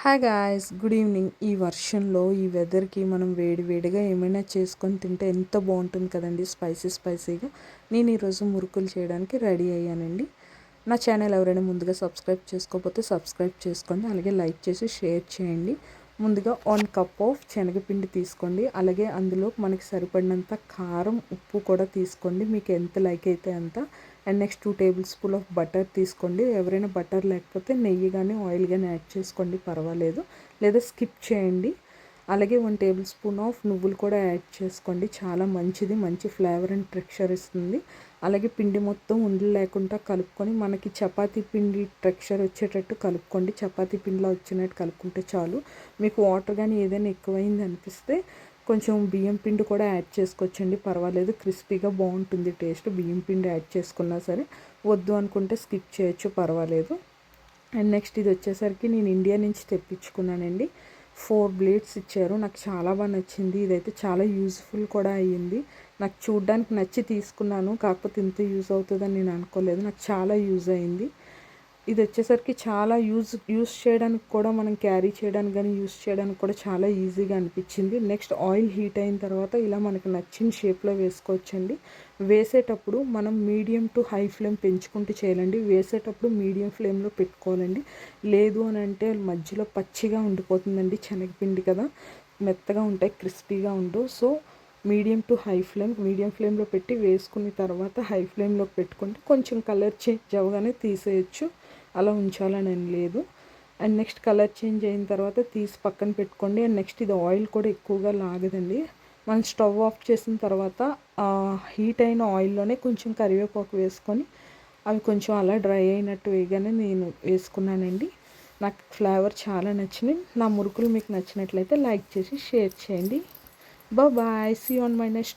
Hi guys, good evening. ఈ వర్షంలో ఈ వెదర్కి మనం వేడి వేడిగా ఏమైనా చేసుకొని తింటే ఎంత బాగుంటుంది కదండి, స్పైసీగా. నేను ఈరోజు మురుకులు చేయడానికి రెడీ అయ్యానండి. నా ఛానల్ ఎవరైనా ముందుగా సబ్స్క్రైబ్ చేసుకోకపోతే సబ్స్క్రైబ్ చేసుకోండి, అలాగే లైక్ చేసి షేర్ చేయండి. ముందుగా 1 కప్ ఆఫ్ శనగపిండి తీసుకోండి, అలాగే అందులో మనకి సరిపడినంత కారం, ఉప్పు కూడా తీసుకోండి, మీకు ఎంత లైక్ అయితే అంత. And next 2 table spoon of butter తీసుకోండి. ఎవరైనా బటర్ లేకపోతే నెయ్యి కానీ ఆయిల్ కానీ యాడ్ చేసుకోండి, పర్వాలేదు, లేదా స్కిప్ చేయండి. అలాగే 1 టేబుల్ స్పూన్ ఆఫ్ నువ్వులు కూడా యాడ్ చేసుకోండి, చాలా మంచిది, మంచి ఫ్లేవర్ అండ్ టెక్స్చర్ ఇస్తుంది. అలాగే పిండి మొత్తం ఉండలు లేకుండా కలుపుకొని మనకి చపాతీ పిండి టెక్స్చర్ వచ్చేటట్టు కలుపుకోండి. చపాతీ పిండిలో వచ్చినట్టు కలుపుకుంటే చాలు. మీకు వాటర్ కానీ ఏదైనా ఎక్కువైంది అనిపిస్తే కొంచెం బియ్యం పిండి కూడా యాడ్ చేసుకోవచ్చండి, పర్వాలేదు, క్రిస్పీగా బాగుంటుంది టేస్ట్. బియ్యం పిండి యాడ్ చేసుకున్నా సరే, వద్దు అనుకుంటే స్కిప్ చేయొచ్చు, పర్వాలేదు. అండ్ నెక్స్ట్ ఇది వచ్చేసరికి నేను ఇండియా నుంచి తెప్పించుకున్నానండి. 4 బ్లేడ్స్ ఇచ్చారు, నాకు చాలా బాగా నచ్చింది. ఇదైతే చాలా యూజ్ఫుల్ కూడా అయ్యింది. నాకు చూడ్డానికి నచ్చి తీసుకున్నాను, కాకపోతే ఇంత యూజ్ అవుతుందని నేను అనుకోలేదు. నాకు చాలా యూజ్ అయింది. ఇది వచ్చేసరికి చాలా యూజ్ చేయడానికి కూడా, మనం క్యారీ చేయడానికి కానీ యూజ్ చేయడానికి కూడా చాలా ఈజీగా అనిపించింది. నెక్స్ట్ ఆయిల్ హీట్ అయిన తర్వాత ఇలా మనకు నచ్చిన షేప్లో వేసుకోవచ్చండి. వేసేటప్పుడు మనం మీడియం టు హై ఫ్లేమ్ పెంచుకుంటూ చేయాలండి. వేసేటప్పుడు మీడియం ఫ్లేమ్లో పెట్టుకోవాలండి, లేదు అని అంటే మధ్యలో పచ్చిగా ఉండిపోతుందండి. శనగపిండి కదా, మెత్తగా ఉంటాయి, క్రిస్పీగా ఉండవు. సో మీడియం ఫ్లేమ్లో పెట్టి వేసుకున్న తర్వాత హై ఫ్లేమ్లోకి పెట్టుకుంటే కొంచెం కలర్ చేంజ్ అవ్వగానే తీసేయచ్చు, అలా ఉంచాలని ఏం లేదు. అండ్ నెక్స్ట్ కలర్ చేంజ్ అయిన తర్వాత తీసి పక్కన పెట్టుకోండి. అండ్ నెక్స్ట్ ఇది ఆయిల్ కూడా ఎక్కువగా లాగదండి. మనం స్టవ్ ఆఫ్ చేసిన తర్వాత హీట్ అయిన ఆయిల్లోనే కొంచెం కరివేపాకు వేసుకొని అవి కొంచెం అలా డ్రై అయినట్టు వేయగానే నేను వేసుకున్నానండి. నాకు ఫ్లేవర్ చాలా నచ్చింది. నా మురుకులు మీకు నచ్చినట్లయితే లైక్ చేసి షేర్ చేయండి. Bye, see you on my next